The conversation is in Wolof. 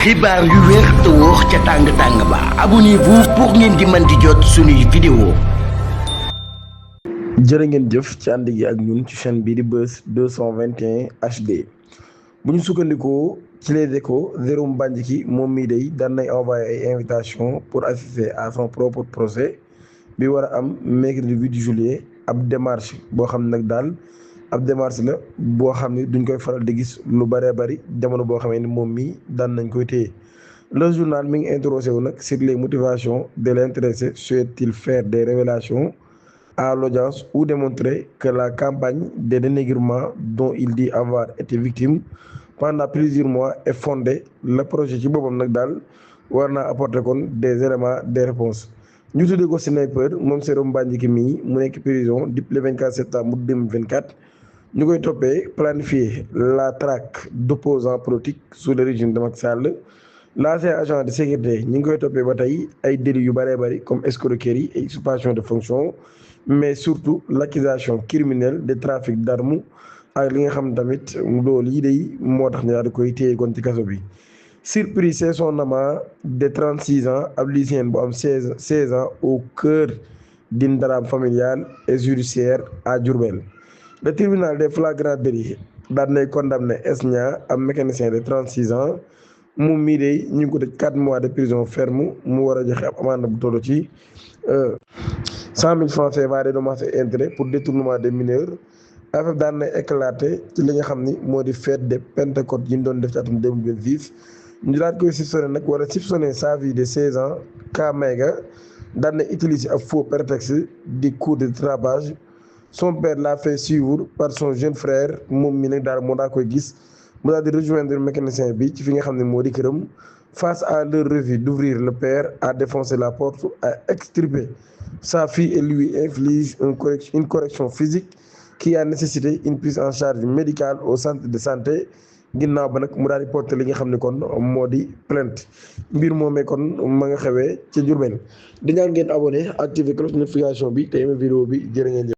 xibaar yu wér te wóor ca tàng-tàng ba abonnez-vous pour ngeen di mën di jot suñuy vidéo. jërë ngeen jëf ci ànd gi ak ñun ci chaîne bii di Buzz 221 HD bu ñu sukkandikoo ci Les Échos Jérôme Bandiaky moom mii day daan nay envoyé ay invitation pour assister à son propre procès bi war a am mercredi 8 juillet ab démarche boo xam ne nag daal ab démarche la boo xam ne duñ koy faral di gis lu bëree bëri jamono boo xamee ni moom mii daan nañ koy téye. Le journal mi ngi interrogé wu nag sur les motivations de l'intéressé. Souhaite-t-il faire des révélations à l'audience ou démontrer que la campagne de dénigrement dont il dit avoir été victime pendant plusieurs mois est fondée? Le projet ci boppam nag daal war naa apporter kon des éléments de réponse. ñu tuddee ko sniper moom Jérôme Bandiaky mii mu nekk prison depuis le 24 septembre 2024 ñu koy toppee planifier la traque d'opposants politiques sous le régime de Macky Sall. L'ancien agent de sécurité ñi ngi koy toppee ba tey ay délits yu bëree bëri comme escroquerie et usurpation de fonction, mais surtout l'accusation criminelle de trafic d'armes ak li nga xam tamit loolu yi day moo tax ñu daal di koy téye kon ci kaso bi. Surpris, c'est son amant de 36 ans ab lycéen bu am 16 ans au cœur d'une drame familiale et judiciaire à Diourbel. Le tribunal des flagrants délits daan nay condamné Esnia am mécanicien de 36 ans moom mii de ñu ngi ko tëj 4 mois de prison ferme mu war a joxe ab amende bu toll ci 100 000 francs CFA de dommages et intérêts pour détournement des mineurs. affaire daan nay éclaté ci li nga xam ni moo di fête de Pentecôte yi ñu doon def ci atum 2026 ñu daal koy soupçonné nag war a soupçonné sa fille de 16 ans Ka Maïga daan na utiliser ab faux prétexte di cours de dérapage. Son père l'a fait suivre par son jeune frère moom mi nag daal moo daa koy gis mu daal di rejoindre mécanicien bi ci fi nga xam ne moo di këram. Face à leur refus d'ouvrir, le père a défoncé la porte, a extirpé sa fille et lui inflige une correction physique qui a nécessité une prise en charge médicale au centre de santé. ginnaaw ba nag mu daal di porter li nga xam ne kon moo di plainte mbir moomee kon ma nga xewee ca Diourbel di ñaan ngeen abonné activer cloche notification bi te yema vidéo bi jërë ngeen jëf.